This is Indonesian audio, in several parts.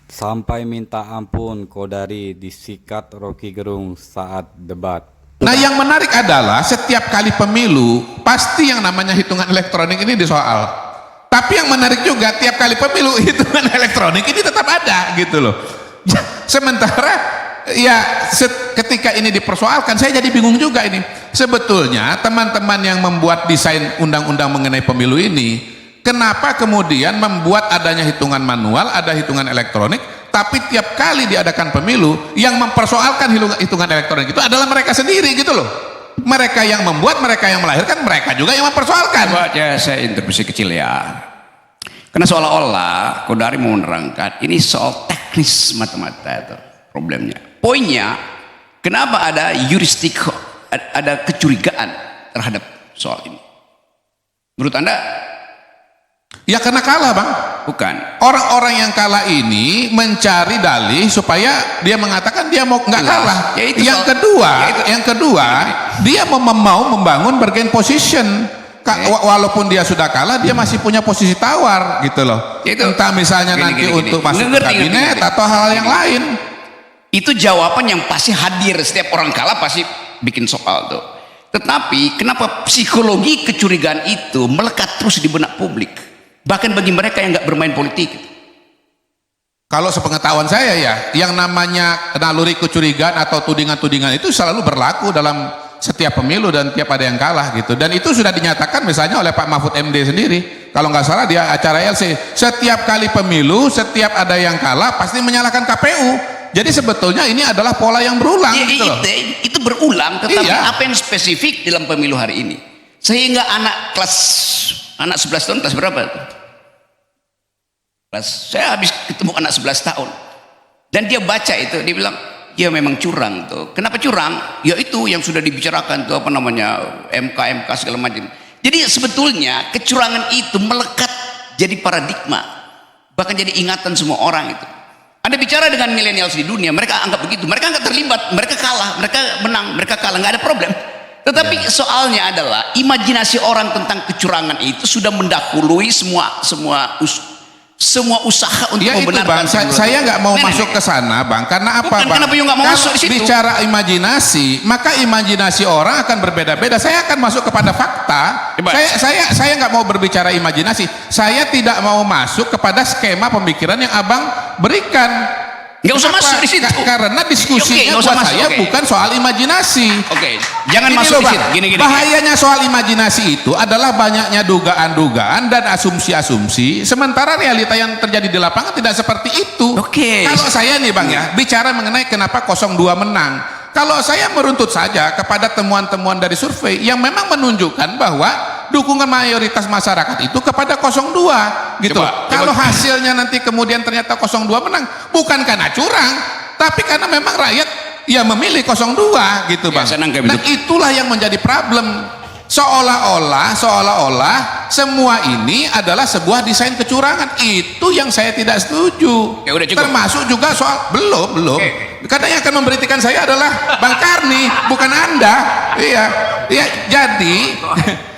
Sampai minta ampun Kodari disikat Rocky Gerung saat debat. Nah, yang menarik adalah setiap kali pemilu pasti yang namanya hitungan elektronik ini disoal. Tapi yang menarik juga tiap kali pemilu hitungan elektronik ini tetap ada gitu loh. Sementara ya ketika ini dipersoalkan saya jadi bingung juga ini. Sebetulnya teman-teman yang membuat desain undang-undang mengenai pemilu ini, kenapa kemudian membuat adanya hitungan manual, ada hitungan elektronik, tapi tiap kali diadakan pemilu yang mempersoalkan hitungan elektronik itu adalah mereka sendiri gitu loh. Mereka yang membuat, mereka yang melahirkan, mereka juga yang mempersoalkan. Coba ya saya intervensi kecil ya. Karena seolah-olah Kodari mau menerangkan ini soal teknis mata-mata itu problemnya. Poinnya, kenapa ada jurisdik, ada kecurigaan terhadap soal ini? Menurut Anda? Ya karena kalah, Bang. Bukan. Orang-orang yang kalah ini mencari dalih supaya dia mengatakan dia mau nggak kalah. Yang kedua, dia mau membangun bargain position. Walaupun dia sudah kalah, dia masih punya posisi tawar gitu loh. Entah misalnya nanti untuk masuk ke kabinet atau hal yang lain. Itu jawaban yang pasti hadir. Setiap orang kalah pasti bikin soal tuh. Tetapi kenapa psikologi kecurigaan itu melekat terus di benak publik, bahkan bagi mereka yang nggak bermain politik? Kalau sepengetahuan saya ya, yang namanya naluri kecurigaan atau tudingan-tudingan itu selalu berlaku dalam setiap pemilu dan tiap ada yang kalah gitu. Dan itu sudah dinyatakan misalnya oleh Pak Mahfud MD sendiri. Kalau nggak salah dia acara LC, setiap kali pemilu, setiap ada yang kalah pasti menyalahkan KPU. Jadi sebetulnya ini adalah pola yang berulang ya, gitu loh. Itu berulang, tetapi iya. Apa yang spesifik dalam pemilu hari ini? Sehingga anak 11 tahun, kelas berapa itu? Saya habis ketemu anak 11 tahun. Dan dia baca itu, dia bilang, ya memang curang tuh. Kenapa curang? Ya itu yang sudah dibicarakan tuh apa namanya MK segala macam. Jadi sebetulnya kecurangan itu melekat jadi paradigma, bahkan jadi ingatan semua orang itu. Anda bicara dengan milenials di dunia, mereka anggap begitu. Mereka nggak terlibat, mereka kalah, mereka menang, mereka kalah, nggak ada problem. Tetapi soalnya adalah imajinasi orang tentang kecurangan itu sudah mendahului semua usaha untuk membenarkan. Bang, saya nggak mau masuk ke sana, Bang. Karena apa, Bukan, Bang? kenapa you nggak mau masuk di situ? Bicara imajinasi, maka imajinasi orang akan berbeda-beda. Saya akan masuk kepada fakta. Saya nggak mau berbicara imajinasi. Saya tidak mau masuk kepada skema pemikiran yang Abang berikan. Nggak usah masuk di situ. Karena diskusinya buat saya bukan soal imajinasi. Jangan masuk di situ. Gini. Bahayanya soal imajinasi itu adalah banyaknya dugaan-dugaan dan asumsi-asumsi, sementara realita yang terjadi di lapangan tidak seperti itu. Kalau saya nih, Bang, ya bicara mengenai kenapa 02 menang, kalau saya meruntut saja kepada temuan-temuan dari survei yang memang menunjukkan bahwa dukungan mayoritas masyarakat itu kepada 02 gitu. Kalau hasilnya nanti kemudian ternyata 02 menang, bukan karena curang, tapi karena memang rakyat ya memilih 02 gitu, Bang. Nah, itulah yang menjadi problem. Seolah-olah semua ini adalah sebuah desain kecurangan. Itu yang saya tidak setuju. Termasuk juga soal belum. Karena yang akan memberitakan saya adalah Bang Karni, bukan Anda. Iya, jadi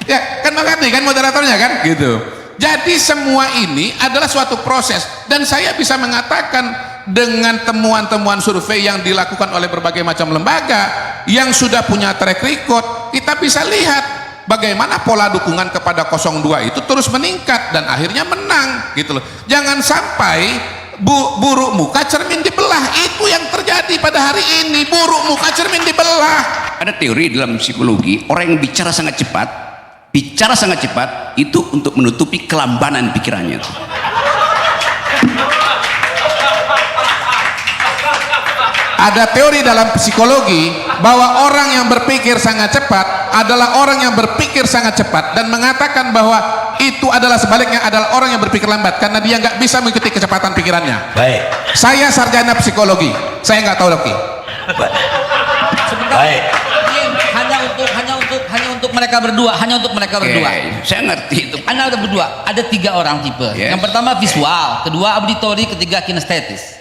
ya kan Bang Karni kan moderatornya kan gitu. Jadi semua ini adalah suatu proses, dan saya bisa mengatakan dengan temuan-temuan survei yang dilakukan oleh berbagai macam lembaga yang sudah punya track record, kita bisa lihat bagaimana pola dukungan kepada 02 itu terus meningkat dan akhirnya menang gitu loh. Jangan sampai buruk muka cermin dibelah. Itu yang terjadi pada hari ini, buruk muka cermin dibelah. Ada teori dalam psikologi, orang yang bicara sangat cepat itu untuk menutupi kelambanan pikirannya. Ada teori dalam psikologi bahwa orang yang berpikir sangat cepat adalah orang yang berpikir sangat cepat, dan mengatakan bahwa itu adalah sebaliknya adalah orang yang berpikir lambat karena dia nggak bisa mengikuti kecepatan pikirannya. Baik. Saya sarjana psikologi, saya nggak tahu lagi. Baik. Hanya untuk mereka berdua, Saya ngerti itu. Anda ada berdua, ada 3 orang tipe. Yang pertama visual, kedua auditori, ketiga kinestetis.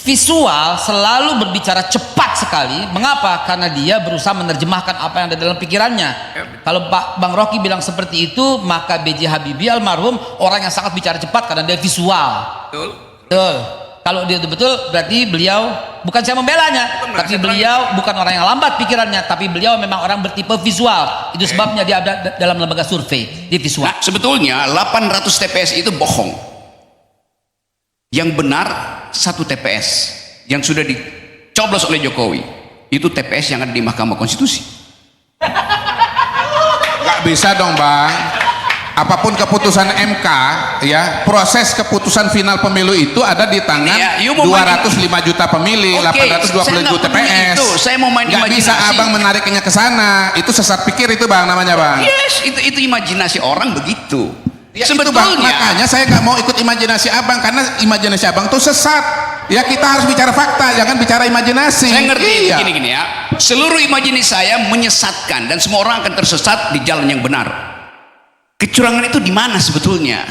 Visual selalu berbicara cepat sekali. Mengapa? Karena dia berusaha menerjemahkan apa yang ada dalam pikirannya. Kalau Bang Rocky bilang seperti itu, maka B.J. Habibie almarhum orang yang sangat bicara cepat karena dia visual. Betul. Kalau dia betul berarti beliau, bukan saya membelanya, tapi beliau bukan orang yang lambat pikirannya, tapi beliau memang orang bertipe visual. Itu sebabnya dia ada dalam lembaga survei di visual. Nah, sebetulnya 800 TPS itu bohong. Yang benar satu TPS yang sudah dicoblos oleh Jokowi, itu TPS yang ada di Mahkamah Konstitusi. Nggak bisa dong Bang. Apapun keputusan MK, ya, proses keputusan final pemilu itu ada di tangan Ya, 205 juta pemilih, Oke, 820 ribu saya nggak peduli TPS. itu. Saya mau main nggak bisa imajinasi. abang menariknya ke sana. Itu sesat pikir itu Bang namanya Bang. Yes, itu imajinasi orang begitu. Ya, itu, Bang. Sebetulnya Makanya saya nggak mau ikut imajinasi abang karena imajinasi abang tuh sesat. Ya kita harus bicara fakta, jangan bicara imajinasi. saya ngerti Iya. gini ya. Seluruh imajinasi saya menyesatkan dan semua orang akan tersesat di jalan yang benar. Kecurangan itu di mana sebetulnya?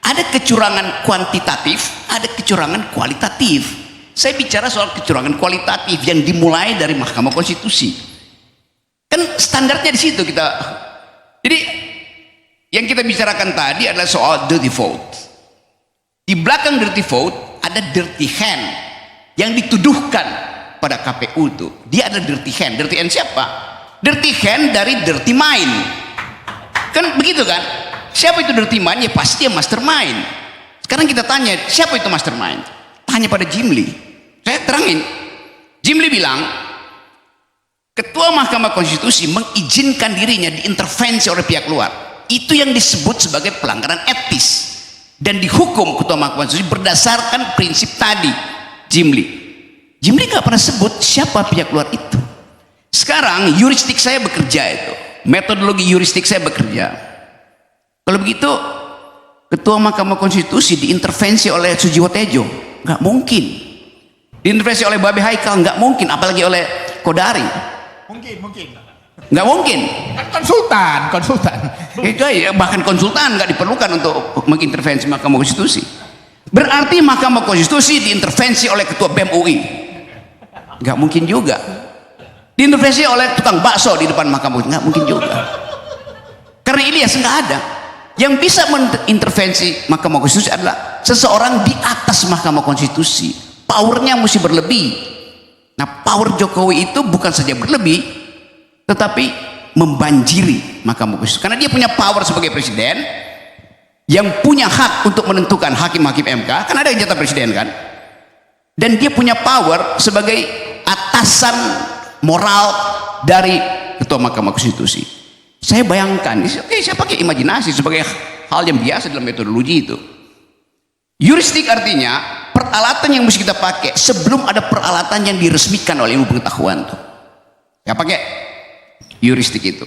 Ada kecurangan kuantitatif, ada kecurangan kualitatif. Saya bicara soal kecurangan kualitatif yang dimulai dari Mahkamah Konstitusi. Kan standarnya di situ kita. Jadi yang kita bicarakan tadi adalah soal dirty vote. Di belakang dirty vote ada dirty hand yang dituduhkan pada KPU itu. Dia ada dirty hand. Dirty hand siapa? Dirty hand dari dirty mind. Kan begitu kan? Siapa itu dirty mind? Ya pasti dia mastermind. Sekarang kita tanya, siapa itu mastermind? Tanya pada Jimli. Saya terangin. Jimli bilang, Ketua Mahkamah Konstitusi mengizinkan dirinya diintervensi oleh pihak luar. Itu yang disebut sebagai pelanggaran etis. Dan dihukum Ketua Mahkamah Konstitusi berdasarkan prinsip tadi. Jimli nggak pernah sebut siapa pihak luar itu. Sekarang yuristik saya bekerja itu. Metodologi yuristik saya bekerja. Kalau begitu Ketua Mahkamah Konstitusi diintervensi oleh Sujiwo Tejo, nggak mungkin. Diintervensi oleh Babe Haikal, nggak mungkin. Apalagi oleh Kodari, nggak mungkin. Konsultan. Bahkan konsultan nggak diperlukan untuk mengintervensi Mahkamah Konstitusi. Berarti Mahkamah Konstitusi diintervensi oleh Ketua BEM UI, nggak mungkin juga. Diintervensi oleh tukang bakso di depan Mahkamah Konstitusi, nggak mungkin juga. Karena Ilyas nggak ada. Yang bisa mengintervensi Mahkamah Konstitusi adalah seseorang di atas Mahkamah Konstitusi. Powernya mesti berlebih. Nah, power Jokowi itu bukan saja berlebih, tetapi membanjiri Mahkamah Konstitusi. Karena dia punya power sebagai presiden, yang punya hak untuk menentukan hakim-hakim MK, kan ada yang jatah presiden kan? Dan dia punya power sebagai atasan moral dari Ketua Mahkamah Konstitusi. Saya bayangkan, saya pakai imajinasi sebagai hal yang biasa dalam metodologi itu. Yuristik artinya peralatan yang mesti kita pakai sebelum ada peralatan yang diresmikan oleh ilmu pengetahuan tuh. Ya pakai yuristik itu.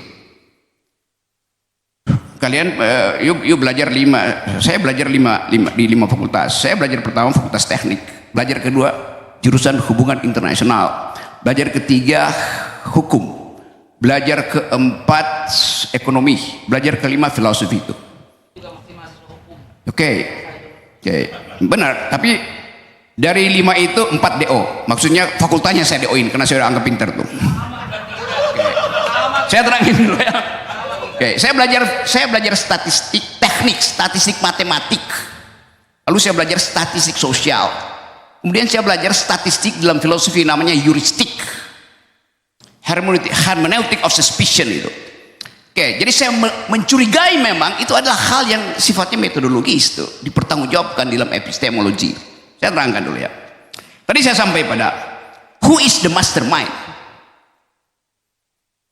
Kalian yuk belajar saya belajar di 5 fakultas. Saya belajar pertama fakultas teknik, belajar kedua jurusan hubungan internasional, belajar ketiga hukum, belajar keempat ekonomi, belajar kelima filosofi itu. Oke, benar. Tapi dari 5 itu 4 DO, maksudnya fakultasnya saya DO-in karena saya udah anggap pinter tuh. Saya terangin dulu ya. Saya belajar statistik teknik, statistik matematik. Lalu saya belajar statistik sosial. Kemudian saya belajar statistik dalam filosofi namanya heuristik. Hermeneutic of suspicion itu. Jadi saya mencurigai memang itu adalah hal yang sifatnya metodologis itu, dipertanggungjawabkan dalam epistemologi. Saya terangkan dulu ya. Tadi saya sampai pada who is the mastermind.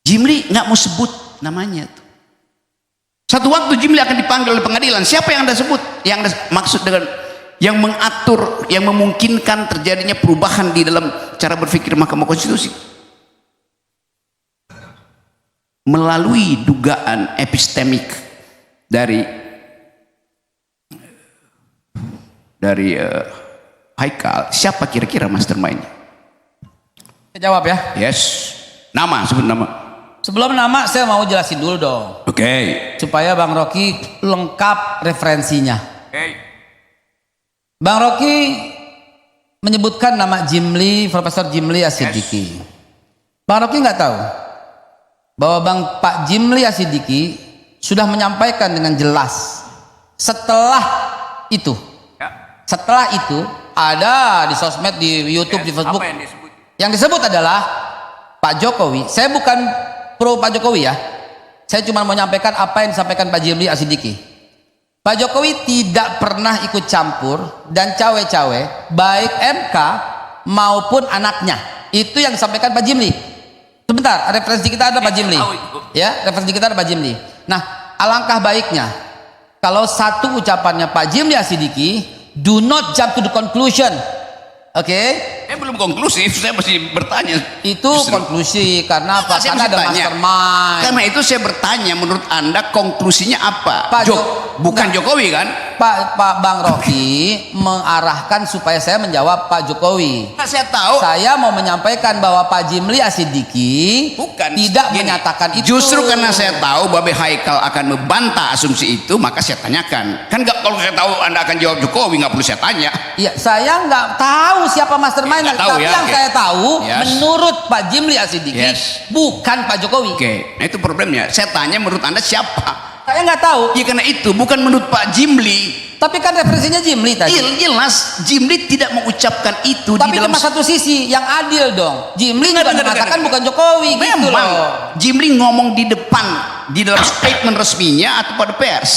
Jimli nggak mau sebut namanya tuh. Satu waktu Jimli akan dipanggil oleh pengadilan. Siapa yang Anda sebut? Yang Anda maksud dengan yang mengatur, yang memungkinkan terjadinya perubahan di dalam cara berpikir Mahkamah Konstitusi melalui dugaan epistemik dari Haikal. Siapa kira-kira mastermind? Saya jawab ya. Yes. Nama, sebut nama. Sebelum nama saya mau jelasin dulu dong. Oke. Supaya Bang Rocky lengkap referensinya. Bang Rocky menyebutkan nama Jimli, Profesor Jimli Asyidiki. Bang Rocky nggak tahu bahwa Pak Jimli Asyidiki sudah menyampaikan dengan jelas setelah itu Ada di sosmed, di YouTube, di Facebook. Apa yang disebut? Yang disebut adalah Pak Jokowi. Saya bukan pro Pak Jokowi ya. Saya cuma mau menyampaikan apa yang disampaikan Pak Jimli Asidiki. Pak Jokowi tidak pernah ikut campur dan cawe-cawe baik MK maupun anaknya. Itu yang disampaikan Pak Jimli. Sebentar, referensi kita ada Pak Jimli. Ya, referensi kita ada Pak Jimli. Nah, alangkah baiknya kalau satu ucapannya Pak Jimli Asidiki, do not jump to the conclusion. Oke? Saya belum konklusif, saya masih bertanya. Itu Justru. konklusi karena apa? Saya Karena masih ada tanya. mastermind. Karena itu saya bertanya, menurut Anda konklusinya apa? Pak Bukan Jokowi kan? Pak Bang Rocky mengarahkan supaya saya menjawab Pak Jokowi. Nah, saya tahu. Saya mau menyampaikan bahwa Pak Jimli Asidiki Bukan tidak gini, menyatakan itu. Justru karena saya tahu Babe Haikal akan membantah asumsi itu, maka saya tanyakan. Kan nggak, kalau saya tahu Anda akan jawab Jokowi, nggak perlu saya tanya. Iya, saya nggak tahu siapa mastermind, Nggak tahu tapi ya, yang oke. saya tahu Yes. menurut Pak Jimli Asidiki Yes. bukan Pak Jokowi. Oke, nah itu problemnya. Saya tanya menurut Anda siapa? Saya nggak tahu. Ya karena itu bukan menurut Pak Jimli. Tapi kan referensinya Jimli tadi. Jelas Jimli tidak mengucapkan itu Tapi di dalam. cuma satu sisi yang adil dong. Jimli juga Dengar, mengatakan dengar. bukan Jokowi gitu Memang loh. Jimli ngomong di depan di dalam statement resminya atau pada pers.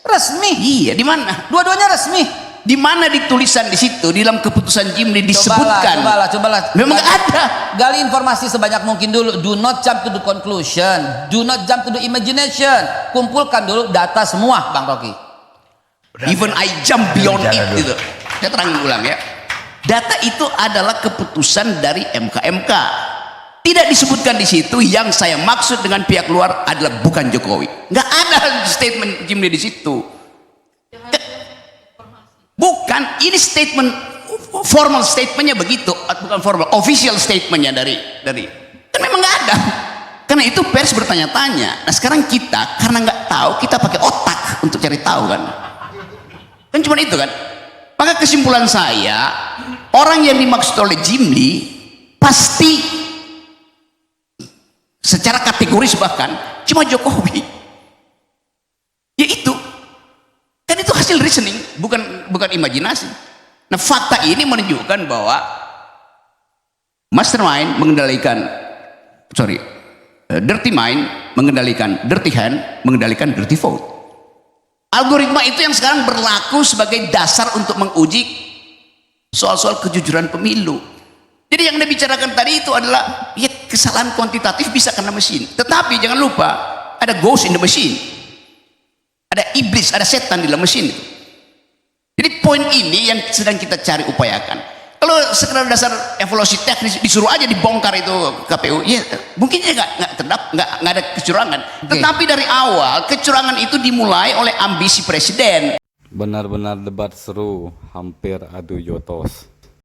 Resmi. Iya, di mana? Dua-duanya resmi. Di mana di tulisan di situ di dalam keputusan Jimli disebutkan? Cobalah. Memang nggak ada. Gali informasi sebanyak mungkin dulu. Do not jump to the conclusion. Do not jump to the imagination. Kumpulkan dulu data semua, Bang Rocky. Even I jump beyond it gitu. Saya terangin ulang ya. Data itu adalah keputusan dari MK. Tidak disebutkan di situ. Yang saya maksud dengan pihak luar adalah bukan Jokowi. Nggak ada statement Jimli di situ. Bukan, ini statement formal statementnya begitu, bukan formal, official statementnya dari kan memang nggak ada. Karena itu pers bertanya-tanya. Nah sekarang kita karena nggak tahu, kita pakai otak untuk cari tahu kan. Kan cuma itu kan. Maka kesimpulan saya, orang yang dimaksud oleh Jimli pasti secara kategoris bahkan cuma Jokowi. Ya itu. Kan itu hasil reasoning, bukan imajinasi. Nah, fakta ini menunjukkan bahwa mastermind mengendalikan, dirty mind mengendalikan dirty hand, mengendalikan dirty vote. Algoritma itu yang sekarang berlaku sebagai dasar untuk menguji soal-soal kejujuran pemilu. Jadi yang Anda bicarakan tadi itu adalah ya kesalahan kuantitatif bisa karena mesin. Tetapi jangan lupa ada ghost in the machine. Ada iblis, ada setan di dalam mesin. Jadi poin ini yang sedang kita cari upayakan. Kalau sekedar dasar evaluasi teknis disuruh aja dibongkar itu KPU, ya mungkin ya nggak ada kecurangan. Okay. Tetapi dari awal kecurangan itu dimulai oleh ambisi presiden. Benar-benar debat seru, hampir adu jotos.